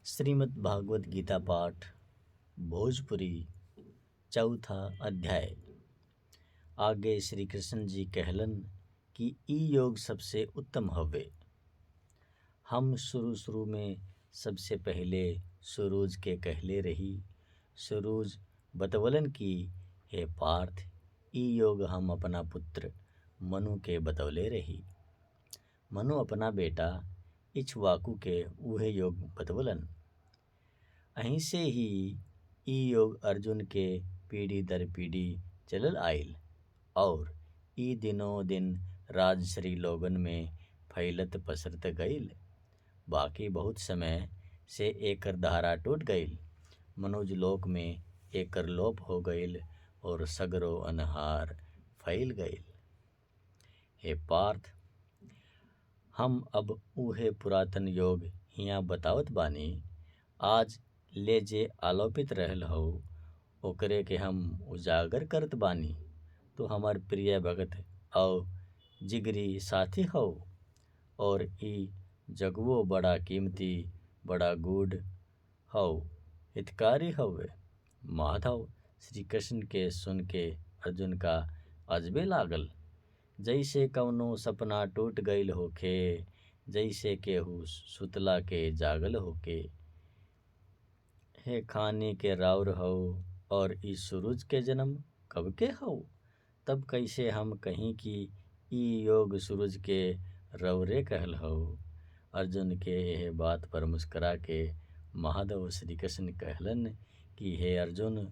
श्रीमद् भागवत गीता पाठ भोजपुरी चौथा अध्याय। आगे श्री कृष्ण जी कहलन कि ई योग सबसे उत्तम हवे। हम शुरू में सबसे पहले सूरज के कहले रही। सूरज बतवलन कि हे पार्थ, ई योग हम अपना पुत्र मनु के बतवले रही। मनु अपना बेटा इक्ष्वाकु के उहे योग बतवलन। अहीं से ही ई योग अर्जुन के पीढ़ी दर पीढ़ी चलल आइल और ई दिनों दिन राजश्री लोगन में फैलत पसरत गईल। बाकी बहुत समय से एकर धारा टूट गईल। मनुज लोक में एकर लोप हो गईल और सगरो अनहार फैल गईल। हे पार्थ, हम अब उहे पुरातन योग हिया बतावत बानी। आज ले जे आलोपित रहल हो ओकरे के हम उजागर करत बानी। तो हमार प्रिय भगत और जिगरी साथी हो और ई जगवो बड़ा कीमती बड़ा गूढ़ हो हितकारी हवे। माधव श्री कृष्ण के सुन के अर्जुन का अजबे लागल, जैसे कौनो सपना टूट गईल होखे, जैसे केहू सुतला के जागल होके। हे खानी के राउर हो और ई सूरज के जन्म कब के हो, तब कैसे हम कहीं कि ई योग सूरज के रौरे कहल हो। अर्जुन के यह बात पर मुस्करा के महादेव श्री कृष्ण कहलन कि हे अर्जुन,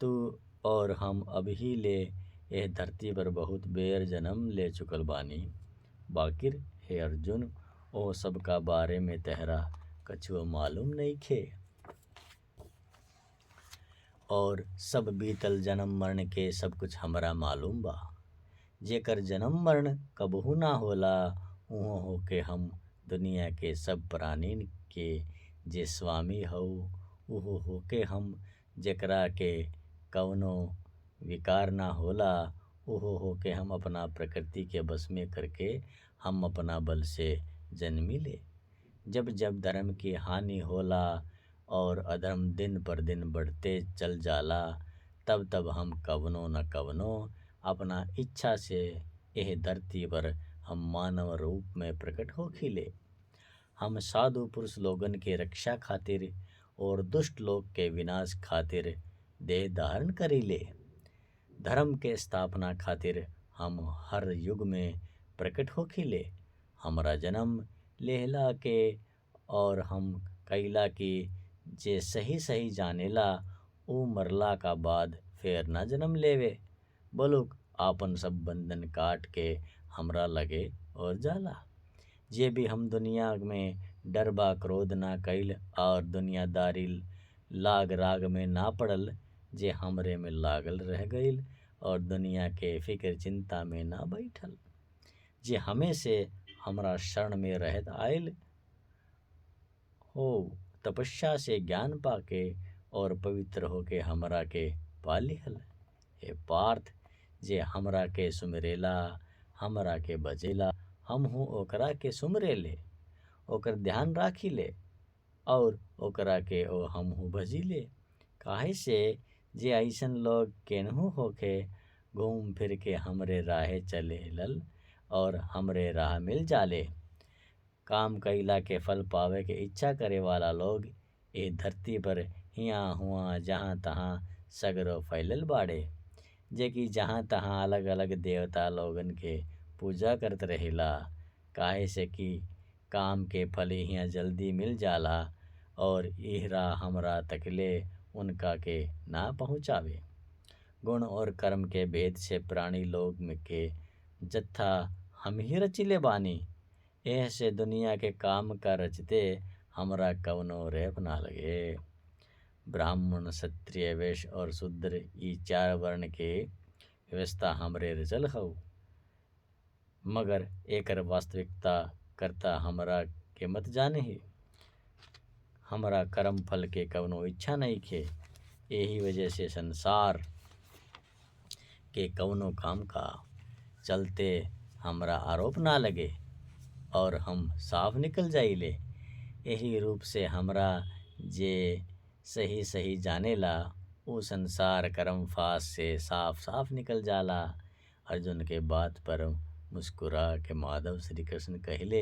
तू और हम अभी ले यह धरती पर बहुत बेर जन्म ले चुकल बानी। बाकिर हे अर्जुन, ओ सब का बारे में तहरा कछुआ मालूम नहीं खे और सब बीतल जन्म मरण के सब कुछ हमरा मालूम बा। जेकर जन्म मरण कबहू ना होला, उहो होके हम दुनिया के सब प्राणीन के जे स्वामी हो, उहो होके हम जेकरा के कवनो विकार ना होला, उहो होके हम अपना प्रकृति के बस में करके हम अपना बल से जन्मी ले। जब जब धर्म की हानि होला और अधर्म दिन पर दिन बढ़ते चल जाला, तब तब हम कवनो न कवनो अपना इच्छा से यह धरती पर हम मानव रूप में प्रकट हो खिले। हम साधु पुरुष लोगन के रक्षा खातिर और दुष्ट लोग के विनाश खातिर देह धारण करीले। धर्म के स्थापना खातिर हम हर युग में प्रकट हो खिले। हमरा जन्म लेहला के और हम कैला की जे सही सही जानेला, ऊ मरला का बाद फेर ना जन्म लेवे, बलुक आपन सब बंधन काट के हमरा लगे और जाला। जे भी हम दुनिया में डरबा क्रोध ना कैल और दुनियादारी लाग राग में ना पड़ल, जे हमरे में लागल रह गईल और दुनिया के फिक्र चिंता में ना बैठल, जे हमें से हमरा शरण में रहत आयल हो, तपस्या से ज्ञान पाके और पवित्र होके हमरा के पा लिहल। हे पार्थ, जे हमरा के सुमरेला, हमरा के बजेला, हम हूँ ओकरा के सुमरेले, ओकर ध्यान राखिले और ओकरा के ओ हम हूँ भजिले। काहे से जे ऐसन लोग केनहू होके घूम फिर के हमरे राहे चले लल और हमरे राह मिल जाले। काम कैला के फल पावे के इच्छा करे वाला लोग ए धरती पर हिया हुआ जहाँ तहाँ सगरो फैलल बाड़े, जे कि जहाँ तहाँ अलग अलग देवता लोगन के पूजा करत रहेला। काहे से कि काम के फल हिया जल्दी मिल जाला और इहरा हमरा तकले उनका के ना पहुँचावे। गुण और कर्म के भेद से प्राणी लोग में के जत्था हम ही रचिले बानी। एह से दुनिया के काम का रचते हमरा कवनो रेप ना लगे। ब्राह्मण क्षत्रिय वैश्य और शूद्र ई चार वर्ण के व्यवस्था हमरे रचल हो, मगर एकर वास्तविकता करता हमरा के मत जाने ही। हमरा कर्म फल के कवनो इच्छा नहीं खे। यही वजह से संसार के कवनो काम का चलते हमरा आरोप ना लगे और हम साफ निकल जाइले। यही रूप से हमरा जे सही सही जानेला, ऊ संसार कर्म फास से साफ साफ निकल जाला। अर्जुन के बात पर मुस्कुरा के माधव श्री कृष्ण कहले,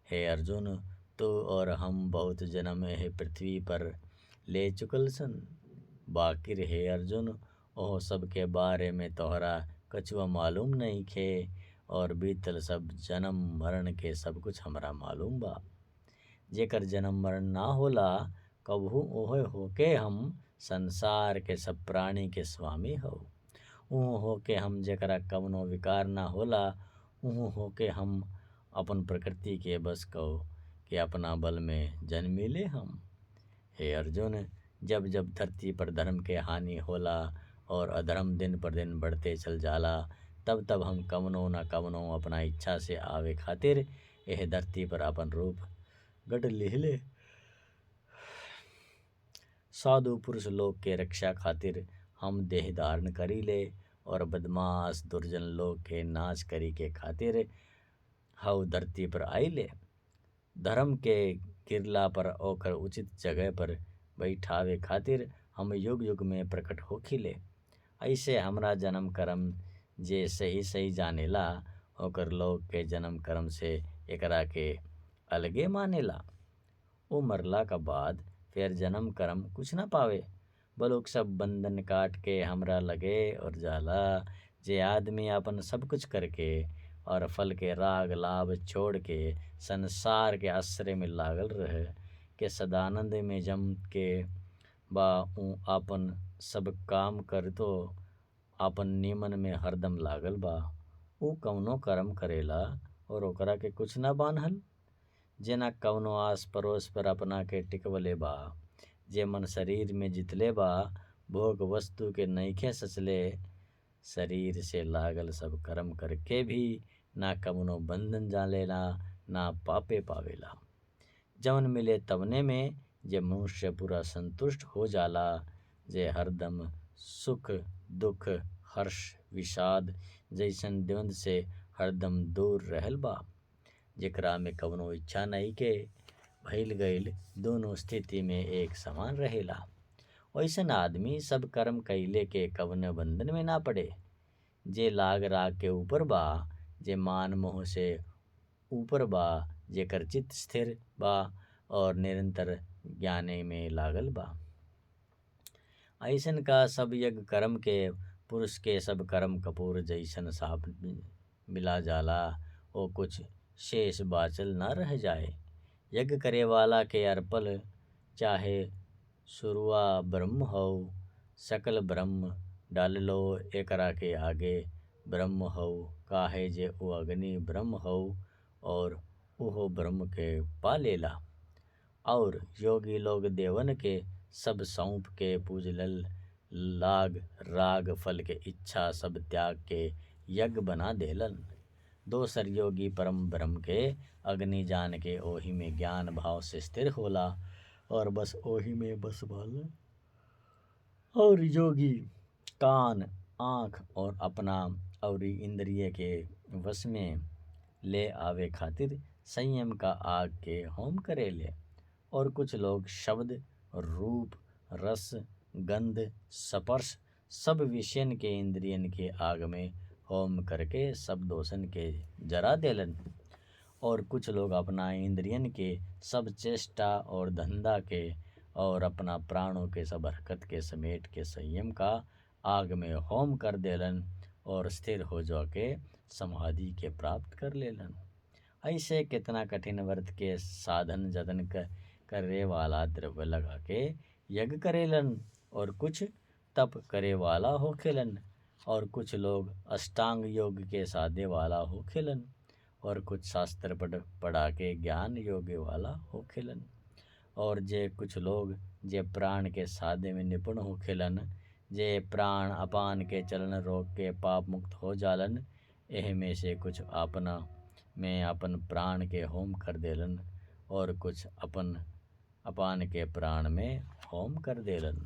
हे अर्जुन, तो और हम बहुत जन्म है पृथ्वी पर ले चुकल सन। बाकिर हे अर्जुन, ओह सब के बारे में तोहरा कछुआ मालूम नहीं खे, और बीतल सब जन्म मरण के सब कुछ हमरा मालूम बा। जेकर जन्म मरण ना होला, कबहू ओहे होके हम संसार के सब प्राणी के स्वामी हो। ऊँ होके हम जेकरा कवनो विकार ना होला, ऊँ होके हम अपन प्रकृति के बस को के अपना बल में जन्मिले हम। हे अर्जुन, जब जब धरती पर धर्म के हानि होला और अधर्म दिन पर दिन बढ़ते चल जाला, तब तब हम कवनो न कवनो अपना इच्छा से आवे खातिर यह धरती पर अपन रूप गढ़ लिहले। साधु पुरुष लोग के रक्षा खातिर हम देह धारण करीले, और बदमाश दुर्जन लोग के नाश करी के खातिर हव धरती पर आइले। धर्म के गिरला पर ओकर उचित जगह पर बैठावे खातिर हम युग युग में प्रकट होखिले। ऐसे हमरा जन्म कर्म जे सही सही जानेला, ओकर लोग के जन्म कर्म से एकरा के अलगे मानेला। वो मरला का बाद फिर जन्म कर्म कुछ ना पावे, बलुक सब बंधन काट के हमरा लगे और जाला। जे आदमी अपन सब कुछ करके और फल के राग लाभ छोड़ के संसार के आश्रय में लागल रहे, के सदानंद में जम के बा ऊ आपन सब काम कर तो आपन नियमन में हरदम लागल बा। ऊ कौनो कर्म करेला और ओकरा के कुछ ना बान्हल, जेना कौनो आस पड़ोस पर अपना के टिकवले बा। जे मन शरीर में जितले बा, भोग वस्तु के नईखे सचले। शरीर से लागल सब कर्म करके भी ना कवनो बंधन जालेला, ना पापे पावेला। जवन मिले तवने में जे मनुष्य पूरा संतुष्ट हो जाला, जे हरदम सुख दुख हर्ष विषाद जैसन द्वंद से हरदम दूर रहल बा। जेकरा में कवनो इच्छा नहीं के भइल गईल, दोनों स्थिति में एक समान रहेला। वैसन आदमी सब कर्म कैले के कवनो बंधन में ना पड़े। जे लाग राग के ऊपर बा, जे मान मोह से ऊपर बा, जेकर चित्त स्थिर बा और निरंतर ज्ञाने में लागल बा। ऐसन का सब यज्ञ कर्म के पुरुष के सब कर्म कपूर जैसन साफ मिला जाला, ओ कुछ शेष बाचल ना रह जाए। यज्ञ करे वाला के अर्पल चाहे शुरुआ ब्रह्म हो, सकल ब्रह्म डाल लो एकरा के आगे। ब्रह्म हो काहे जे ओ अग्नि ब्रह्म हो, और उहो ब्रह्म के पा लेला। और योगी लोग देवन के सब सौंप के पूजलल, लाग राग फल के इच्छा सब त्याग के यज्ञ बना देलन। दोसर योगी परम ब्रह्म के अग्नि जान के ओही में ज्ञान भाव से स्थिर होला, और बस ओही में बस वाला। और योगी कान आँख और अपना और इंद्रिय के वश में ले आवे खातिर संयम का आग के होम करेले। और कुछ लोग शब्द रूप रस गंध स्पर्श सब विषयन के इंद्रियन के आग में होम करके सब दोषन के जरा देलन। और कुछ लोग अपना इंद्रियन के सब चेष्टा और धंधा के और अपना प्राणों के सब हरकत के समेट के संयम का आग में होम कर देलन, और स्थिर हो जाके समाधि के प्राप्त कर लेलन। ऐसे कितना कठिन व्रत के साधन जतन करे वाला द्रव्य लगा के यज्ञ करेलन, और कुछ तप करे वाला होखेलन, और कुछ लोग अष्टांग योग के साधे वाला होखेलन, और कुछ शास्त्र पढ़ा के ज्ञान योग वाला होखेलन। और जे कुछ लोग जे प्राण के साधे में निपुण होखेलन, जे प्राण अपान के चलन रोक के पाप मुक्त हो जालन। एह में से कुछ अपना में अपन प्राण के होम कर देलन, और कुछ अपन अपान के प्राण में होम कर देलन।